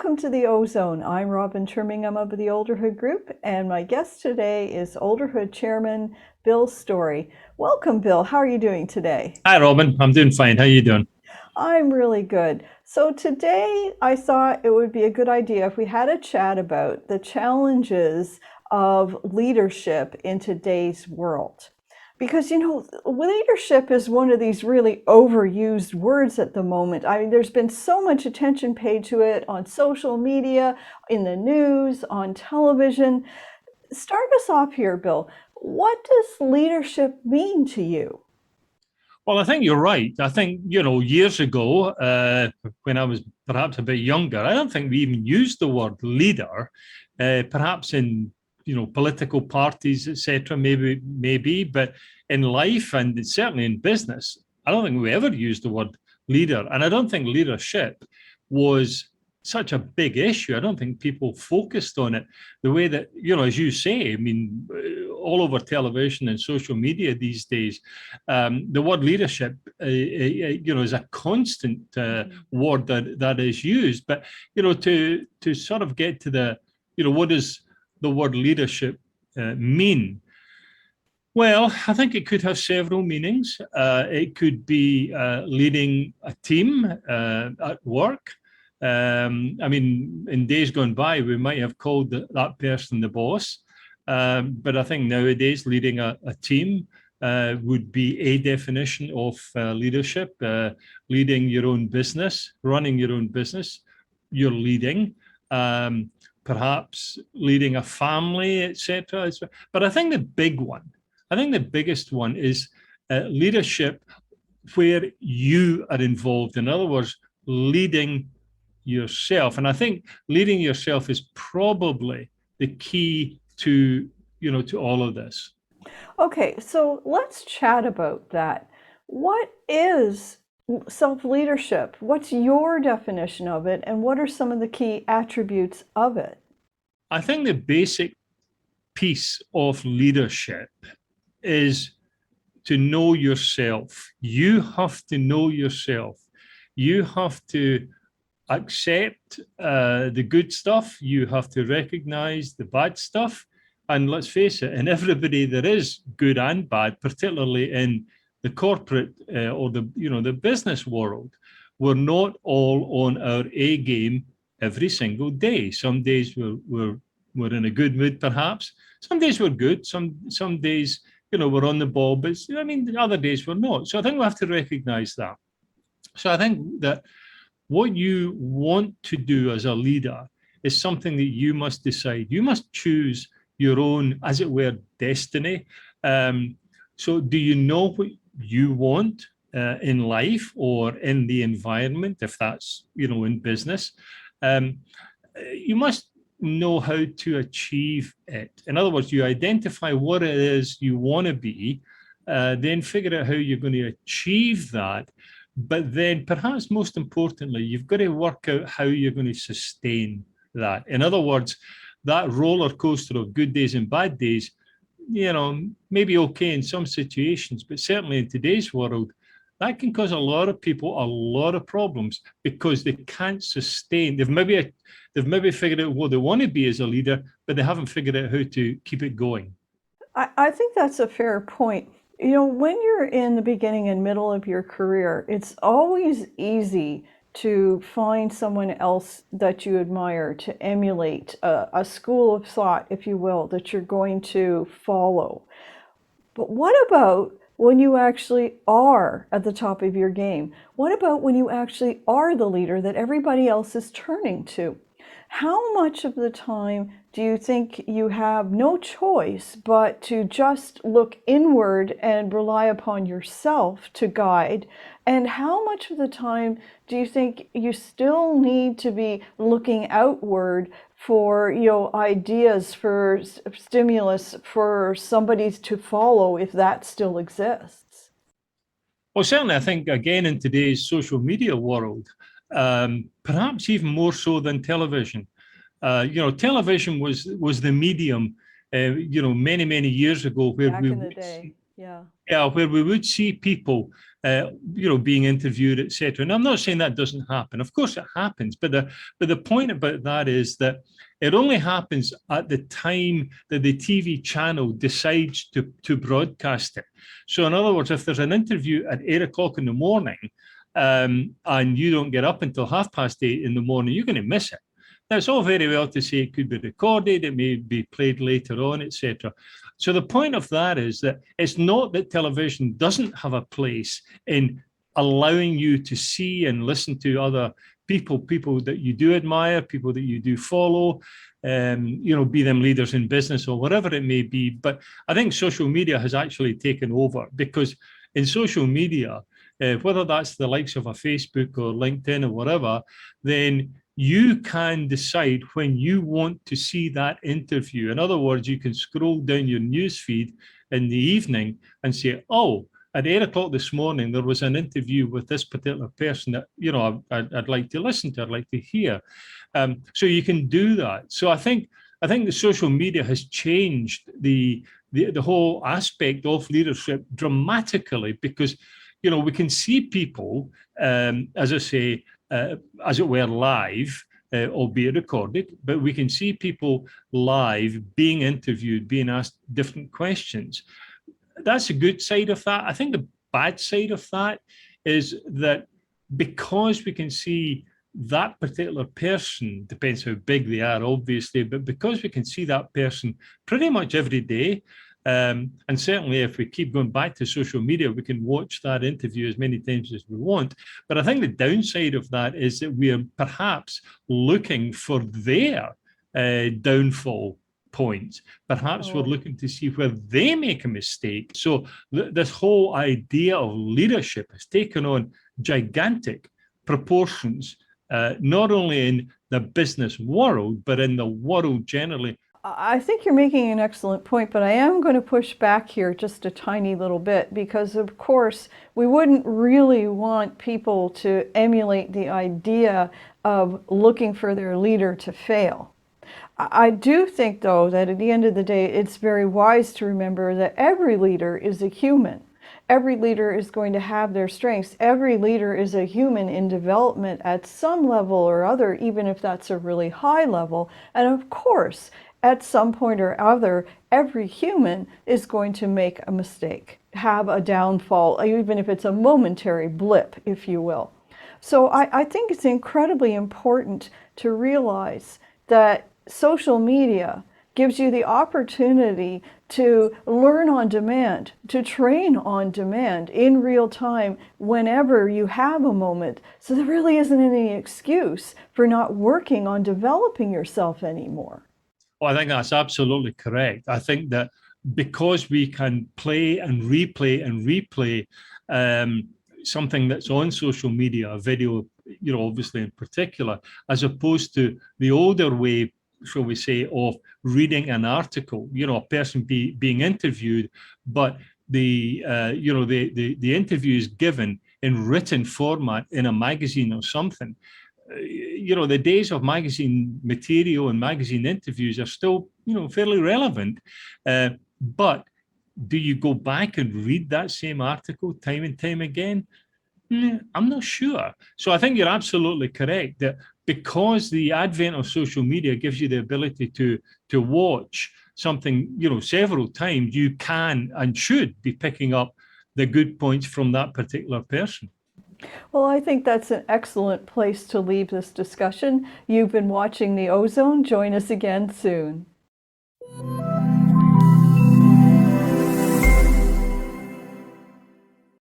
Welcome to the Ozone. I'm Robin Trimingham of the Olderhood Group, and my guest today is Olderhood Chairman Bill Storie. Welcome, Bill. How are you doing today? Hi, Robin. I'm doing fine. How you doing? I'm really good. So today I thought it would be a good idea if we had a chat about the challenges of leadership in today's world. Because, leadership is one of these really overused words at the moment. I mean, there's been so much attention paid to it on social media, in the news, on television. Start us off here, Bill. What does leadership mean to you? Well, I think you're right. I think, years ago, when I was perhaps a bit younger, I don't think we even used the word leader, perhaps in, political parties, etc., maybe, but in life and certainly in business, I don't think we ever used the word leader. And I don't think leadership was such a big issue. I don't think people focused on it the way that, as you say, I mean, all over television and social media these days, the word leadership, is a constant word that is used. But, to sort of get to what does the word leadership mean? Well, I think it could have several meanings. It could be leading a team at work. I mean, in days gone by, we might have called that person the boss. But I think nowadays leading a team would be a definition of leadership. Leading your own business, running your own business, you're leading. Perhaps leading a family, etc. But I think the biggest one is leadership where you are involved. In other words, leading yourself. And I think leading yourself is probably the key to all of this. Okay, so let's chat about that. What is self-leadership? What's your definition of it, and what are some of the key attributes of it? I think the basic piece of leadership is to know yourself. You have to know yourself. You have to accept the good stuff. You have to recognize the bad stuff. And let's face it, in everybody there is good and bad, particularly in the corporate or the business world. We're not all on our A game every single day. Some days we're in a good mood, perhaps. Some days we're good. Some days we're on the ball, but I mean, other days we're not. So I think we have to recognize that. So I think that what you want to do as a leader is something that you must decide. You must choose your own, as it were, destiny. So do you know what you want in life or in the environment, if that's, in business? You must know how to achieve it. In other words, you identify what it is you want to be, then figure out how you're going to achieve that. But then perhaps most importantly, you've got to work out how you're going to sustain that. In other words, that roller coaster of good days and bad days, maybe okay in some situations, but certainly in today's world, that can cause a lot of people a lot of problems because they can't sustain. They've maybe figured out what they want to be as a leader, but they haven't figured out how to keep it going. I think that's a fair point. When you're in the beginning and middle of your career, it's always easy to find someone else that you admire, to emulate a school of thought, if you will, that you're going to follow. But what about when you actually are at the top of your game? What about when you actually are the leader that everybody else is turning to? How much of the time do you think you have no choice but to just look inward and rely upon yourself to guide? And how much of the time do you think you still need to be looking outward for, ideas, for stimulus, for somebody to follow if that still exists? Well, certainly, I think, again, in today's social media world, perhaps even more so than television. Television was the medium, many years ago where Back in the day, yeah. where we would see people being interviewed, etc. And I'm not saying that doesn't happen. Of course, it happens. But the point about that is that it only happens at the time that the TV channel decides to broadcast it. So, in other words, if there's an interview at 8 o'clock in the morning, and you don't get up until 8:30 in the morning, you're going to miss it. Now, it's all very well to say it could be recorded, it may be played later on, etc. So the point of that is that it's not that television doesn't have a place in allowing you to see and listen to other people that you do admire, people that you do follow, be them leaders in business or whatever it may be. But I think social media has actually taken over, because in social media, whether that's the likes of a Facebook or LinkedIn or whatever, then you can decide when you want to see that interview. In other words, you can scroll down your news feed in the evening and say, oh, at 8 o'clock this morning, there was an interview with this particular person that, I'd like to listen to, I'd like to hear. So you can do that. So I think the social media has changed the whole aspect of leadership dramatically, because, we can see people, as I say, as it were, live, albeit recorded, but we can see people live being interviewed, being asked different questions. That's a good side of that. I think the bad side of that is that because we can see that particular person, depends how big they are, obviously, but because we can see that person pretty much every day, and certainly if we keep going back to social media, we can watch that interview as many times as we want. But I think the downside of that is that we are perhaps looking for their downfall points. Perhaps we're looking to see where they make a mistake. So this whole idea of leadership has taken on gigantic proportions, not only in the business world, but in the world generally. I think you're making an excellent point, but I am going to push back here just a tiny little bit, because of course we wouldn't really want people to emulate the idea of looking for their leader to fail. I do think, though, that at the end of the day, it's very wise to remember that every leader is a human. Every leader is going to have their strengths. Every leader is a human in development at some level or other, even if that's a really high level. And of course, at some point or other, every human is going to make a mistake, have a downfall, even if it's a momentary blip, if you will. So I think it's incredibly important to realize that social media gives you the opportunity to learn on demand, to train on demand in real time whenever you have a moment. So there really isn't any excuse for not working on developing yourself anymore. Well, I think that's absolutely correct. I think that because we can play and replay something that's on social media, a video, obviously in particular, as opposed to the older way, shall we say, of reading an article, a person being interviewed, but the interview is given in written format in a magazine or something. The days of magazine material and magazine interviews are still, fairly relevant. But do you go back and read that same article time and time again? I'm not sure. So I think you're absolutely correct that because the advent of social media gives you the ability to watch something, several times, you can and should be picking up the good points from that particular person. Well, I think that's an excellent place to leave this discussion. You've been watching the Ozone. Join us again soon.